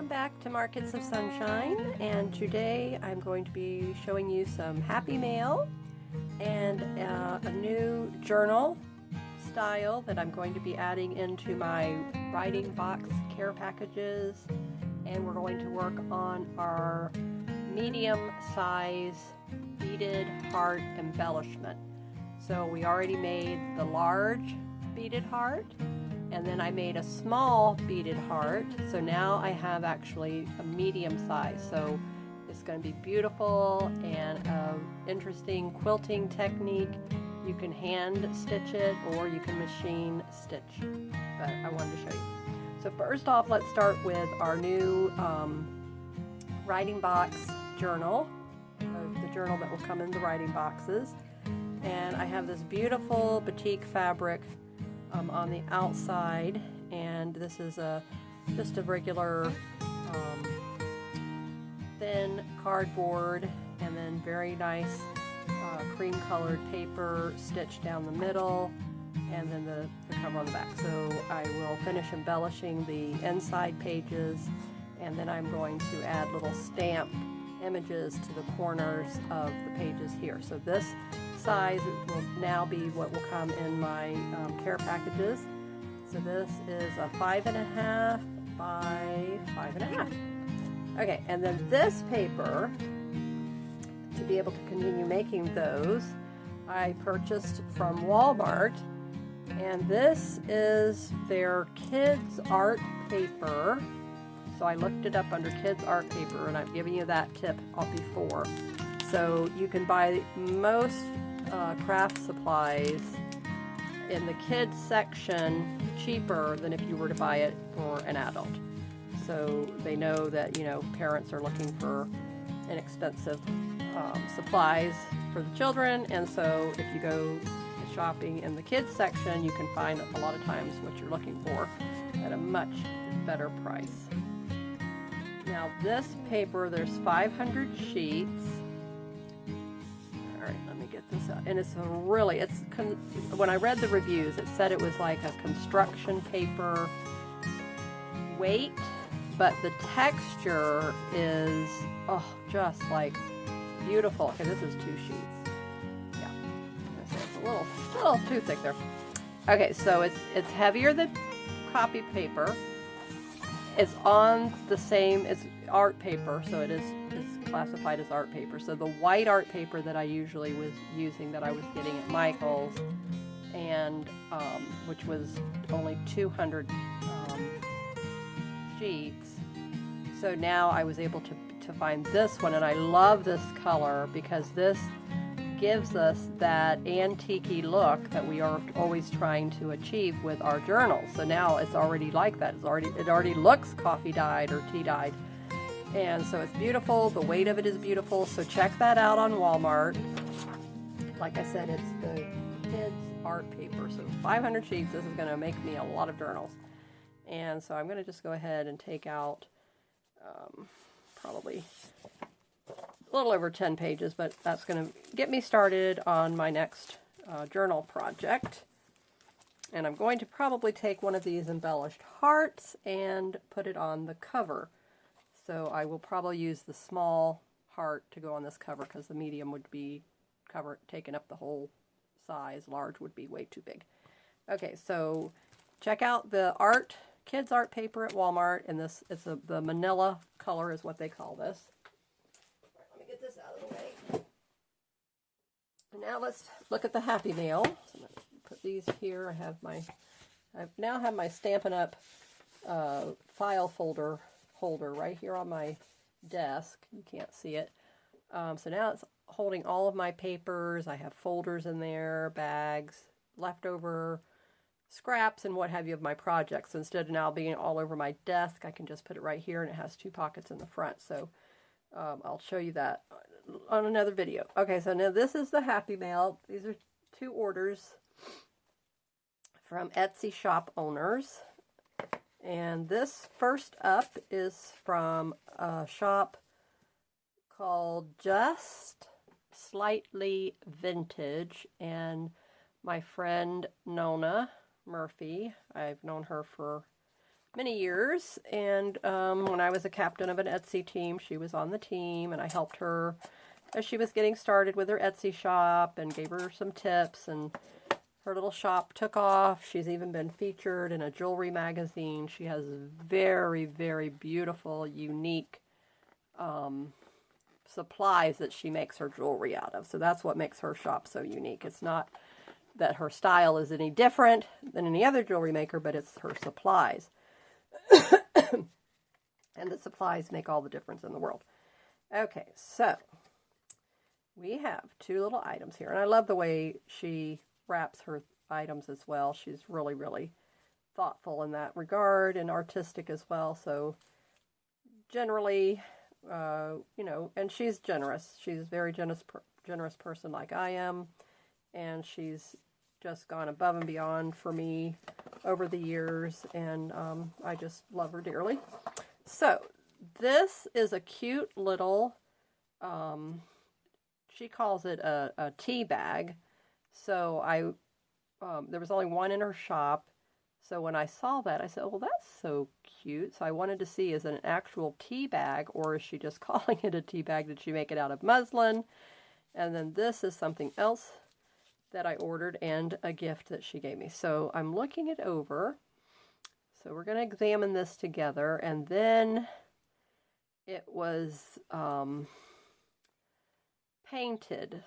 Welcome back to Markets of Sunshine, and today I'm going to be showing you some happy mail and a new journal style that I'm going to be adding into my writing box care packages, and we're going to work on our medium size beaded heart embellishment. So we already made the large beaded heart, and then I made a small beaded heart, so now I have actually a medium size. So it's going to be beautiful and an interesting quilting technique. You can hand stitch it or you can machine stitch, but I wanted to show you. So first off, let's start with our new writing box journal, the journal that will come in the writing boxes. And I have this beautiful batik fabric on the outside, and this is just a regular thin cardboard, and then very nice cream colored paper stitched down the middle, and then the cover on the back. So I will finish embellishing the inside pages, and then I'm going to add little stamp images to the corners of the pages here. So this size will now be what will come in my care packages. So this is a 5.5 by 5.5. Okay, and then this paper, to be able to continue making those, I purchased from Walmart, and this is their kids art paper. So I looked it up under kids art paper, and I've given you that tip before. So you can buy most craft supplies in the kids section cheaper than if you were to buy it for an adult. So they know that, you know, parents are looking for inexpensive supplies for the children, and so if you go shopping in the kids section, you can find a lot of times what you're looking for at a much better price. Now this paper, there's 500 sheets. All right, let me get this out. And it's when I read the reviews, it said it was like a construction paper weight, but the texture is, just like beautiful. Okay, this is 2 sheets. Yeah, it's a little too thick there. Okay, so it's heavier than copy paper. It's on the same, it's art paper, so it's classified as art paper. So the white art paper that I usually was using, that I was getting at Michael's, and which was only 200 sheets. So now I was able to find this one, and I love this color because this gives us that antique-y look that we are always trying to achieve with our journals. So now it's already like that. It already looks coffee dyed or tea dyed, and so it's beautiful. The weight of it is beautiful. So check that out on Walmart. Like I said, it's the kids art paper. So 500 sheets. This is going to make me a lot of journals, and so I'm going to just go ahead and take out probably a little over 10 pages, but that's going to get me started on my next journal project. And I'm going to probably take one of these embellished hearts and put it on the cover. So I will probably use the small heart to go on this cover, because the medium would be taking up the whole size. Large would be way too big. Okay, so check out the kids art paper at Walmart, and the manila color is what they call this. Get this out of the way. And now let's look at the happy mail. So I'm going to put these here. I now have my Stampin' Up! File holder right here on my desk. You can't see it. So now it's holding all of my papers. I have folders in there, bags, leftover scraps, and what have you of my projects. Instead of now being all over my desk, I can just put it right here, and it has 2 pockets in the front. So I'll show you that on another video. Okay, so now this is the happy mail. These are 2 orders from Etsy shop owners. And this first up is from a shop called Just Slightly Vintage, and my friend Nona Murphy, I've known her for many years, and when I was a captain of an Etsy team, she was on the team, and I helped her as she was getting started with her Etsy shop and gave her some tips, and her little shop took off. She's even been featured in a jewelry magazine. She has very, very beautiful, unique supplies that she makes her jewelry out of. So that's what makes her shop so unique. It's not that her style is any different than any other jewelry maker, but it's her supplies. And the supplies make all the difference in the world. Okay, so we have two little items here. And I love the way she wraps her items as well. She's really, really thoughtful in that regard and artistic as well. So generally, you know, and she's generous. She's a very generous person like I am. And she's just gone above and beyond for me over the years. And I just love her dearly. So this is a cute little, she calls it a tea bag. So there was only one in her shop. So when I saw that, I said, oh, well, that's so cute. So I wanted to see, is it an actual tea bag, or is she just calling it a tea bag? Did she make it out of muslin? And then this is something else that I ordered and a gift that she gave me. So I'm looking it over. So we're going to examine this together. And then it was painted.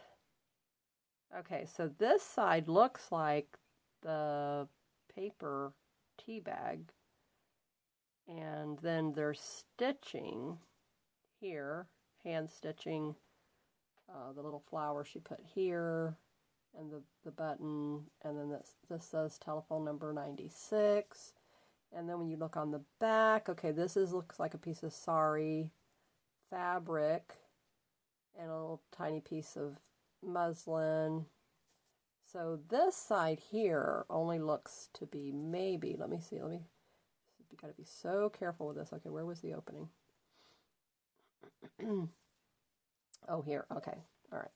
Okay, so this side looks like the paper tea bag. And then there's stitching here, hand stitching, the little flower she put here, and the button, and then this says telephone number 96. And then when you look on the back, okay, looks like a piece of sari fabric and a little tiny piece of muslin. So this side here only looks to be maybe, let me see, you got to be so careful with this. Okay, where was the opening? Oh, here. Okay, all right.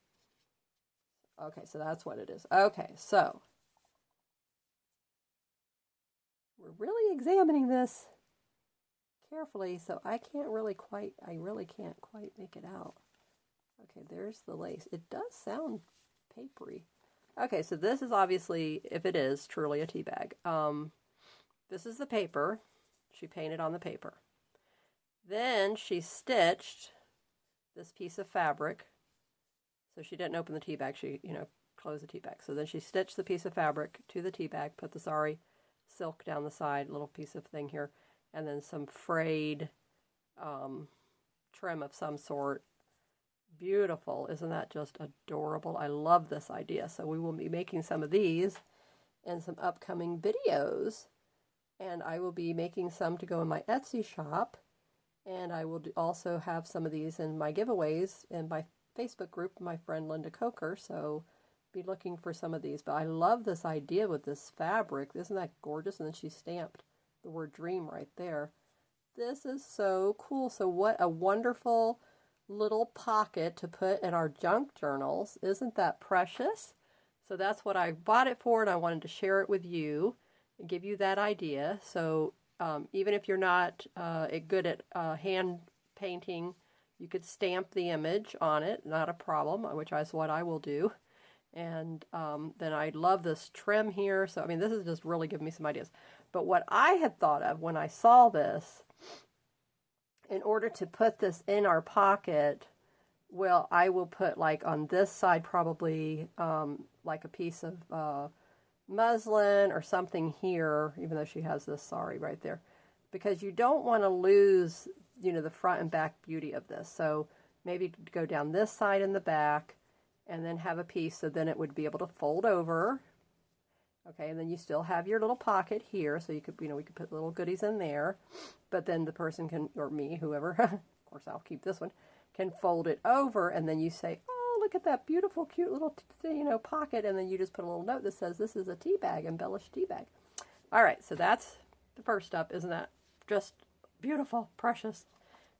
Okay, so that's what it is. Okay, so we're really examining this carefully, so I really can't quite make it out. Okay, there's the lace. It does sound papery. Okay, so this is obviously, if it is truly a tea bag, this is the paper. She painted on the paper. Then she stitched this piece of fabric. So she didn't open the tea bag. She, closed the tea bag. So then she stitched the piece of fabric to the tea bag, put the sari silk down the side, little piece of thing here, and then some frayed trim of some sort. Beautiful. Isn't that just adorable? I love this idea. So we will be making some of these in some upcoming videos. And I will be making some to go in my Etsy shop. And I will also have some of these in my giveaways in my Facebook group, my friend Linda Coker. So be looking for some of these. But I love this idea with this fabric. Isn't that gorgeous? And then she stamped the word dream right there. This is so cool. So what a wonderful little pocket to put in our junk journals. Isn't that precious? So that's what I bought it for, and I wanted to share it with you and give you that idea. So even if you're not good at hand painting, you could stamp the image on it, not a problem, which is what I will do. And then I love this trim here. So, I mean, this is just really giving me some ideas. But what I had thought of when I saw this, in order to put this in our pocket, well, I will put like on this side probably like a piece of muslin or something here, even though she has this sari right there, because you don't want to lose, the front and back beauty of this. So maybe go down this side in the back and then have a piece so then it would be able to fold over. Okay, and then you still have your little pocket here, so you could, we could put little goodies in there, but then the person can, or me, whoever, of course I'll keep this one, can fold it over, and then you say, oh, look at that beautiful, cute little, pocket, and then you just put a little note that says, this is a tea bag, embellished tea bag. All right, so that's the first step. Isn't that just beautiful, precious?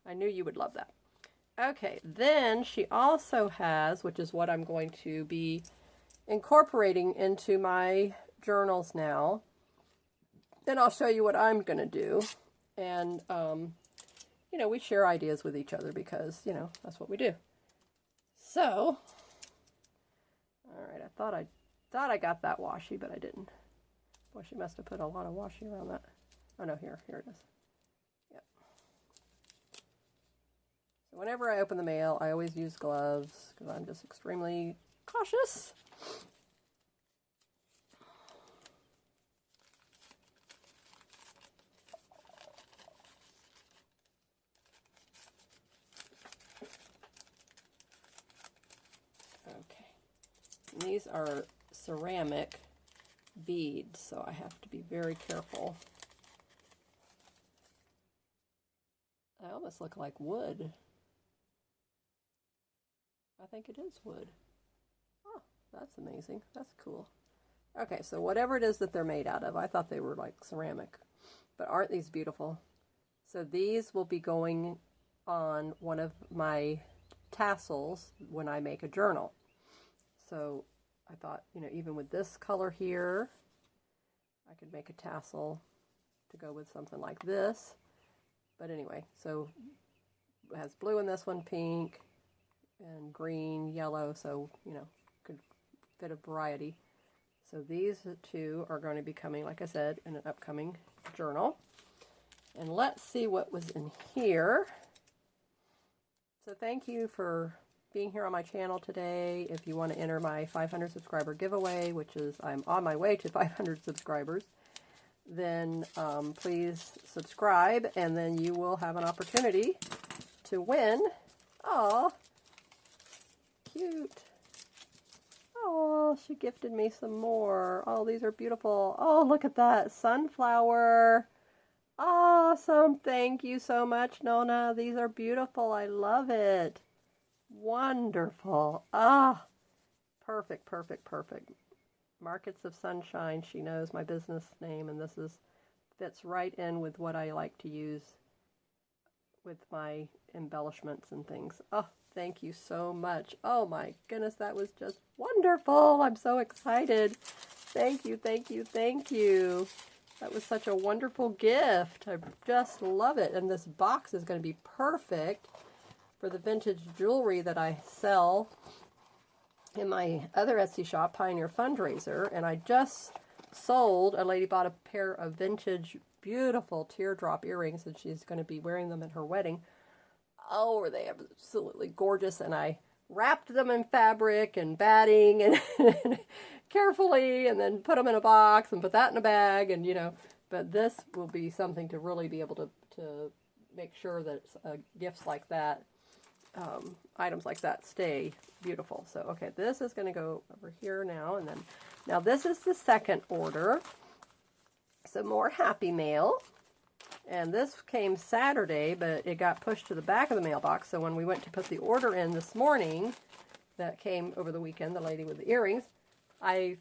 I knew you would love that. Okay, then she also has, which is what I'm going to be incorporating into my journals now, and I'll show you what I'm going to do. And, you know, we share ideas with each other because, you know, that's what we do. So, all right, I thought I got that washi, but I didn't. Well, she must have put a lot of washi around that. Oh no, here it is. Yep. So whenever I open the mail, I always use gloves because I'm just extremely cautious. Okay. And these are ceramic beads, so I have to be very careful. They almost look like wood. I think it is wood. Oh, that's amazing. That's cool. Okay, so whatever it is that they're made out of, I thought they were like ceramic, but aren't these beautiful? So these will be going on one of my tassels when I make a journal. So I thought, you know, even with this color here, I could make a tassel to go with something like this. But anyway, so it has blue in this one, pink, and green, yellow, so, you know, could fit a variety. So these two are going to be coming, like I said, in an upcoming journal. And let's see what was in here. So thank you for being here on my channel today. If you want to enter my 500 subscriber giveaway, which is I'm on my way to 500 subscribers, then please subscribe, and then you will have an opportunity to win. Oh, cute. Oh, she gifted me some more. Oh, these are beautiful. Oh, look at that. Sunflower. Awesome. Thank you so much, Nona. These are beautiful. I love it. Wonderful. Ah, perfect, perfect, perfect. Markets of Sunshine. She knows my business name, and this fits right in with what I like to use with my embellishments and things. Oh, thank you so much. Oh my goodness, that was just wonderful. I'm so excited. Thank you, thank you, thank you. That was such a wonderful gift. I just love it. And this box is going to be perfect for the vintage jewelry that I sell in my other Etsy shop, Pioneer Fundraiser. And I just sold, a lady bought a pair of vintage, beautiful teardrop earrings, and she's going to be wearing them at her wedding. Oh, were they absolutely gorgeous. And I wrapped them in fabric and batting and carefully, and then put them in a box and put that in a bag, and you know, but this will be something to really be able to make sure that gifts like that, items like that stay beautiful. So okay, this is going to go over here now, and then now this is the second order. Some more Happy Mail, and this came Saturday, but it got pushed to the back of the mailbox. So when we went to put the order in this morning, that came over the weekend, the lady with the earrings, I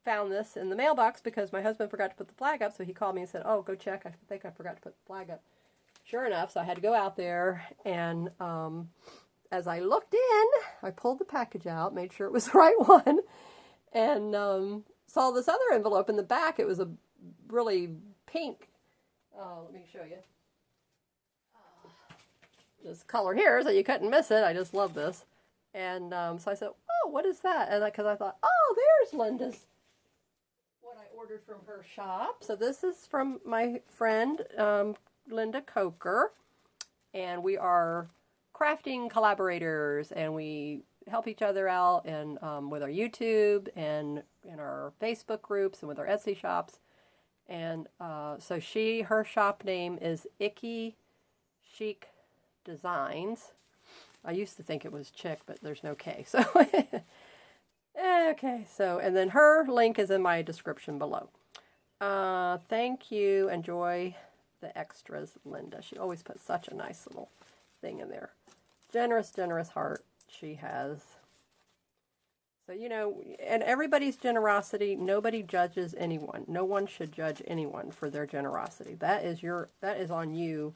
found this in the mailbox because my husband forgot to put the flag up, so he called me and said, oh, go check. I think I forgot to put the flag up. Sure enough, so I had to go out there, and as I looked in, I pulled the package out, made sure it was the right one, and saw this other envelope in the back. It was a really pink, let me show you. This color here, so you couldn't miss it. I just love this. And so I said, oh, what is that? And because I thought, oh, there's Linda's, what I ordered from her shop. So this is from my friend, Linda Coker. And we are crafting collaborators, and we help each other out, and with our YouTube and in our Facebook groups and with our Etsy shops. And so her shop name is Icky Chic Designs. I used to think it was Chick, but there's no K. So, okay. So, and then her link is in my description below. Thank you. Enjoy the extras, Linda. She always puts such a nice little thing in there. Generous, generous heart she has. So, you know, and everybody's generosity, nobody judges anyone. No one should judge anyone for their generosity. That is on you.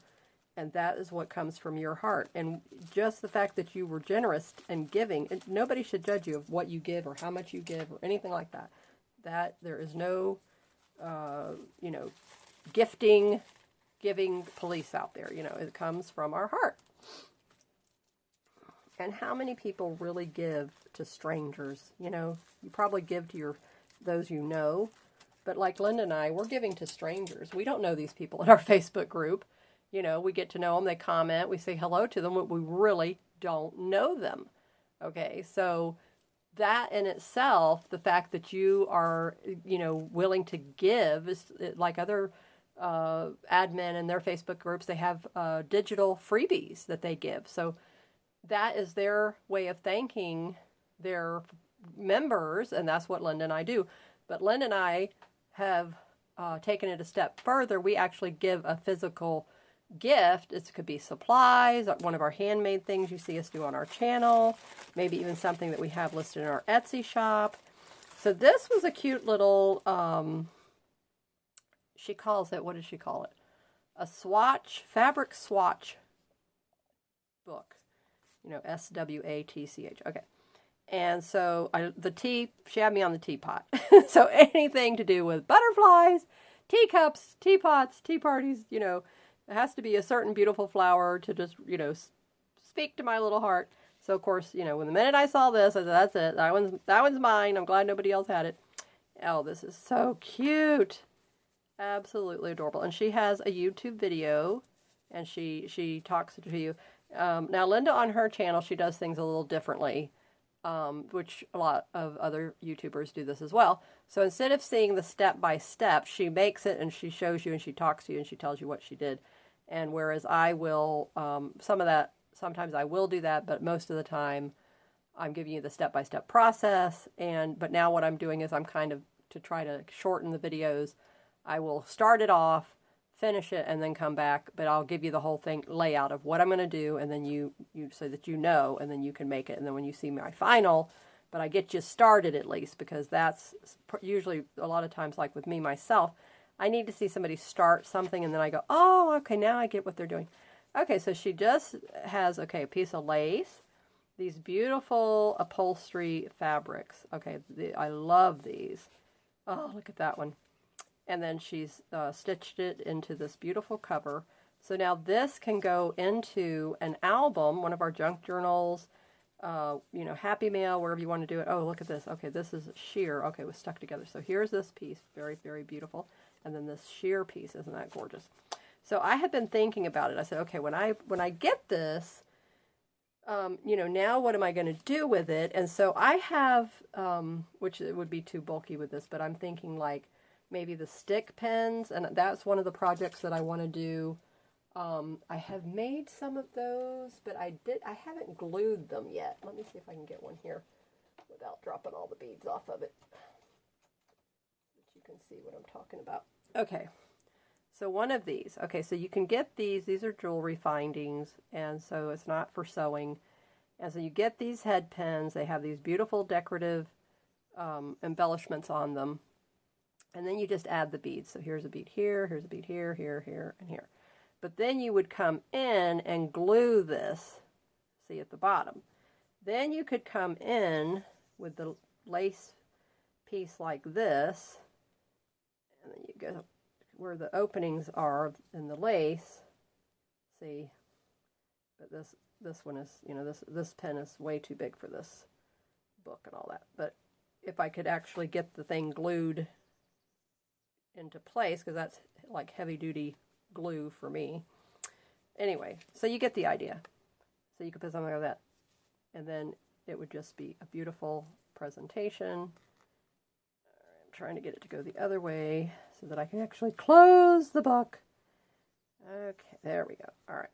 And that is what comes from your heart. And just the fact that you were generous and giving, nobody should judge you of what you give or how much you give or anything like that. That there is no, you know, gifting giving police out there. You know, it comes from our heart. And how many people really give to strangers? You know, you probably give to those you know. But like Linda and I, we're giving to strangers. We don't know these people in our Facebook group. You know, we get to know them. They comment. We say hello to them, but we really don't know them. Okay, so that in itself, the fact that you are, you know, willing to give is like other admin in their Facebook groups. They have digital freebies that they give. So that is their way of thanking their members, and that's what Linda and I do. But Linda and I have taken it a step further. We actually give a physical gift. It could be supplies, one of our handmade things you see us do on our channel, maybe even something that we have listed in our Etsy shop. So this was a cute little, she calls it, what does she call it? A swatch, fabric swatch book. You know, SWATCH. Okay. And so she had me on the teapot. So anything to do with butterflies, teacups, teapots, tea parties, you know, it has to be a certain beautiful flower to just, you know, speak to my little heart. So of course, you know, when the minute I saw this, I said, that's it. That one's mine. I'm glad nobody else had it. Oh, this is so cute. Absolutely adorable. And she has a YouTube video, and she talks to you. Now, Linda on her channel, she does things a little differently, which a lot of other YouTubers do this as well. So instead of seeing the step-by-step, she makes it and she shows you and she talks to you and she tells you what she did. And whereas I will, sometimes I will do that, but most of the time I'm giving you the step-by-step process. But now what I'm doing is I'm kind of, to try to shorten the videos, I will start it off, finish it, and then come back, but I'll give you the whole thing layout of what I'm going to do, and then you so that you know, and then you can make it, and then when you see my final, but I get you started at least, because that's usually a lot of times, like with me myself, I need to see somebody start something, and then I go, oh, okay, now I get what they're doing. Okay, so she just has, okay, a piece of lace, these beautiful upholstery fabrics. Okay, I love these. Oh, look at that one. And then she's stitched it into this beautiful cover. So now this can go into an album, one of our junk journals, you know, Happy Mail, wherever you want to do it. Oh, look at this. Okay, this is sheer. Okay, it was stuck together. So here's this piece, very, very beautiful. And then this sheer piece, isn't that gorgeous? So I had been thinking about it. I said, okay, when I get this, you know, now what am I going to do with it? And so I have, which it would be too bulky with this, but I'm thinking like, maybe the stick pens, and that's one of the projects that I want to do. I have made some of those, but I haven't glued them yet. Let me see if I can get one here without dropping all the beads off of it, so that you can see what I'm talking about. Okay, so one of these. Okay, so you can get these. These are jewelry findings, and so it's not for sewing. And so you get these head pens. They have these beautiful decorative embellishments on them. And then you just add the beads. So here's a bead here, here's a bead here, here, here, and here. But then you would come in and glue this, see at the bottom. Then you could come in with the lace piece like this, and then you go where the openings are in the lace. See, but this one is, you know, this pen is way too big for this book and all that. But if I could actually get the thing glued into place, because that's like heavy duty glue for me. Anyway, so you get the idea. So you could put something like that, and then it would just be a beautiful presentation. I'm trying to get it to go the other way so that I can actually close the book. Okay, there we go. All right.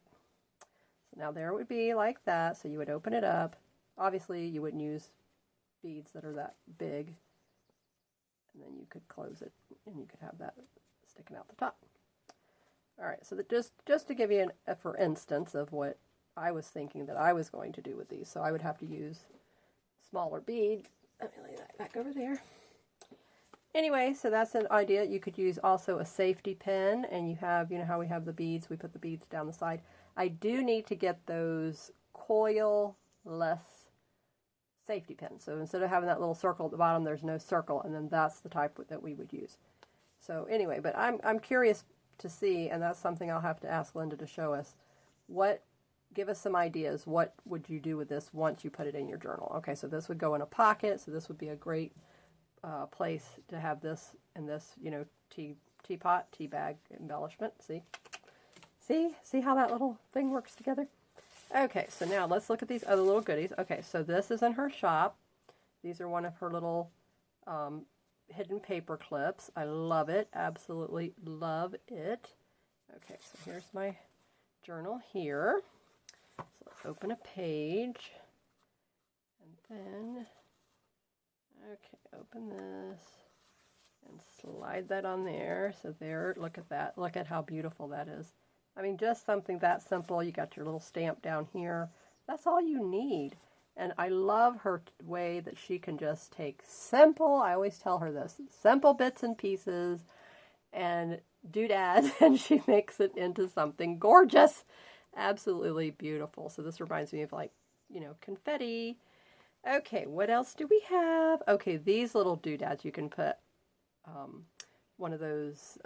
So now there it would be like that. So you would open it up. Obviously, you wouldn't use beads that are that big. And then you could close it, and you could have that sticking out the top. All right, so that just to give you for instance of what I was thinking that I was going to do with these. So I would have to use smaller bead. Let me lay that back over there. Anyway, so that's an idea. You could use also a safety pin, and you have, you know how we have the beads, we put the beads down the side. I do need to get those coil-less safety pins. So instead of having that little circle at the bottom, there's no circle, and then that's the type that we would use. So anyway, but I'm curious to see, and that's something I'll have to ask Linda to show us. Give us some ideas. What would you do with this once you put it in your journal? Okay, so this would go in a pocket, so this would be a great place to have this in this, teapot, tea bag embellishment. See how that little thing works together? Okay, so now let's look at these other little goodies. Okay, so this is in her shop. These are one of her little hidden paper clips. I love it. Absolutely love it. Okay, so here's my journal here. So let's open a page. And then, okay, open this and slide that on there. So there, look at that. Look at how beautiful that is. I mean, just something that simple. You got your little stamp down here. That's all you need. And I love her way that she can just take simple, I always tell her this, simple bits and pieces and doodads, and she makes it into something gorgeous. Absolutely beautiful. So this reminds me of, like, confetti. Okay, what else do we have? Okay, these little doodads, you can put one of those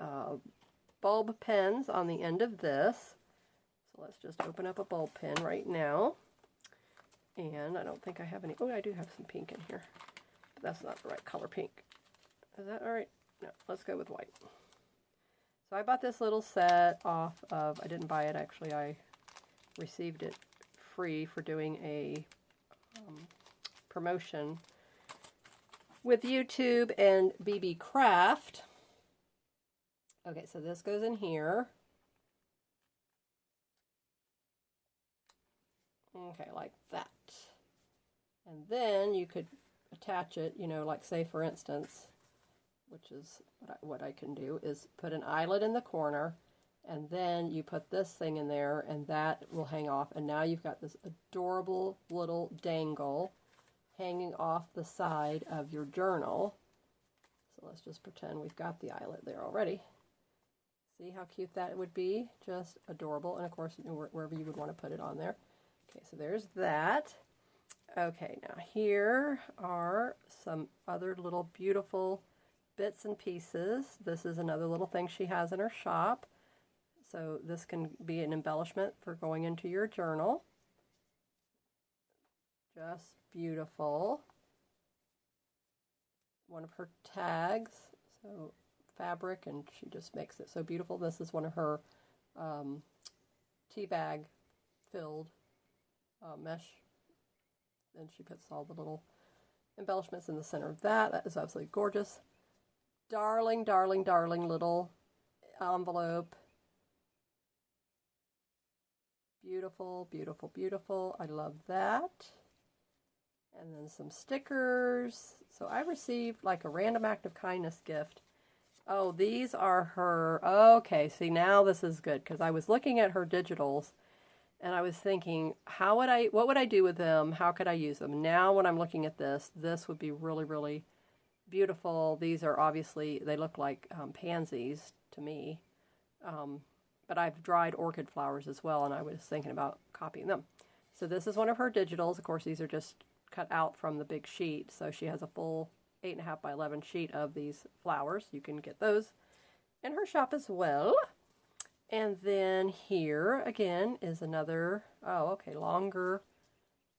bulb pens on the end of this. So let's just open up a bulb pen right now. And I don't think I have any. Oh, I do have some pink in here. But that's not the right color pink. Is that all right? No, let's go with white. So I bought this little set off of, I didn't buy it actually, I received it free for doing a promotion with YouTube and BB Craft. Okay, so this goes in here. Okay, like that. And then you could attach it, like say for instance, which is what I can do, is put an eyelet in the corner, and then you put this thing in there, and that will hang off. And now you've got this adorable little dangle hanging off the side of your journal. So let's just pretend we've got the eyelet there already. See how cute that would be? Just adorable. And of course, wherever you would want to put it on there. Okay, so there's that. Okay, now here are some other little beautiful bits and pieces. This is another little thing she has in her shop. So this can be an embellishment for going into your journal. Just beautiful. One of her tags, so fabric, and she just makes it so beautiful. This is one of her tea bag filled mesh, and she puts all the little embellishments in the center of that. That is absolutely gorgeous. Darling, darling, darling little envelope. Beautiful, beautiful, beautiful. I love that. And then some stickers. So I received like a random act of kindness gift. Oh, these are her. Okay, see, now this is good, because I was looking at her digitals and I was thinking, what would I do with them? How could I use them? Now when I'm looking at this would be really, really beautiful. These are obviously, they look like pansies to me. But I've dried orchid flowers as well, and I was thinking about copying them. So this is one of her digitals. Of course, these are just cut out from the big sheet. So she has a full 8.5 by 11 sheet of these flowers. You can get those in her shop as well. And then here again is another, longer.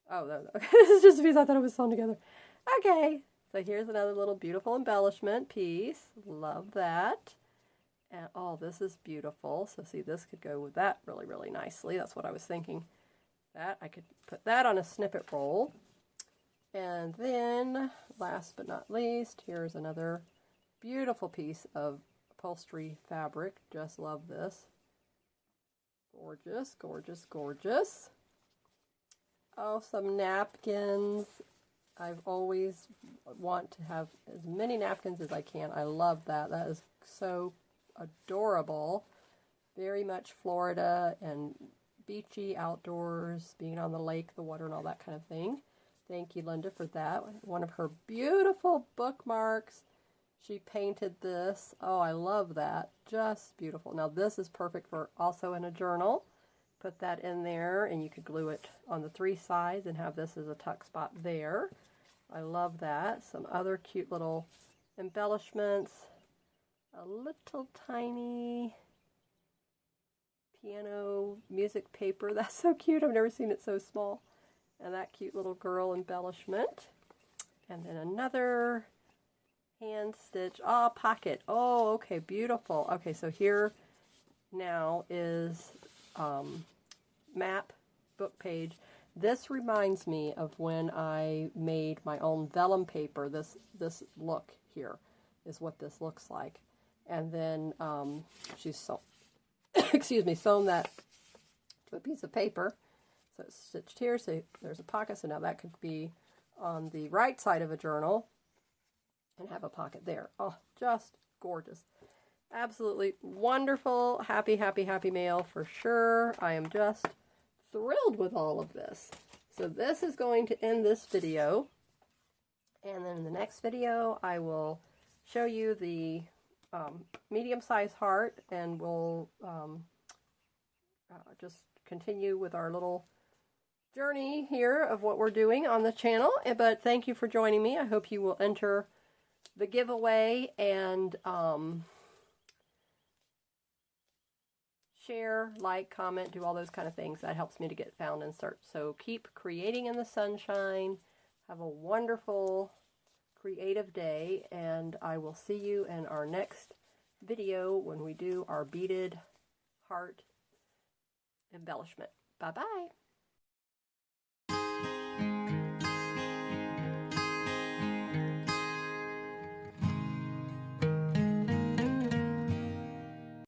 Oh, no, okay. This is just a piece I thought it was sewn together. Okay, so here's another little beautiful embellishment piece. Love that. And oh, this is beautiful. So see, this could go with that really, really nicely. That's what I was thinking. That I could put that on a snippet roll. And then, last but not least, here's another beautiful piece of upholstery fabric. Just love this. Gorgeous, gorgeous, gorgeous. Oh, some napkins. I've always want to have as many napkins as I can. I love that. That is so adorable. Very much Florida and beachy outdoors, being on the lake, the water, and all that kind of thing. Thank you, Linda, for that. One of her beautiful bookmarks. She painted this. Oh, I love that. Just beautiful. Now, this is perfect for also in a journal. Put that in there, and you could glue it on the 3 sides and have this as a tuck spot there. I love that. Some other cute little embellishments. A little tiny piano music paper. That's so cute. I've never seen it so small. And that cute little girl embellishment. And then another hand stitch. Ah, pocket. Oh, okay, beautiful. Okay, so here now is map book page. This reminds me of when I made my own vellum paper. This look here is what this looks like. And then she's sewn, excuse me, sewn that to a piece of paper. So it's stitched here, so there's a pocket. So now that could be on the right side of a journal and have a pocket there. Oh, just gorgeous. Absolutely wonderful. Happy, happy, happy mail for sure. I am just thrilled with all of this. So this is going to end this video. And then in the next video, I will show you the medium-sized heart, and we'll just continue with our little journey here of what we're doing on the channel. But thank you for joining me. I hope you will enter the giveaway and share, like, comment, do all those kind of things. That helps me to get found and searched. So keep creating in the sunshine. Have a wonderful creative day, and I will see you in our next video when we do our beaded heart embellishment. Bye-bye.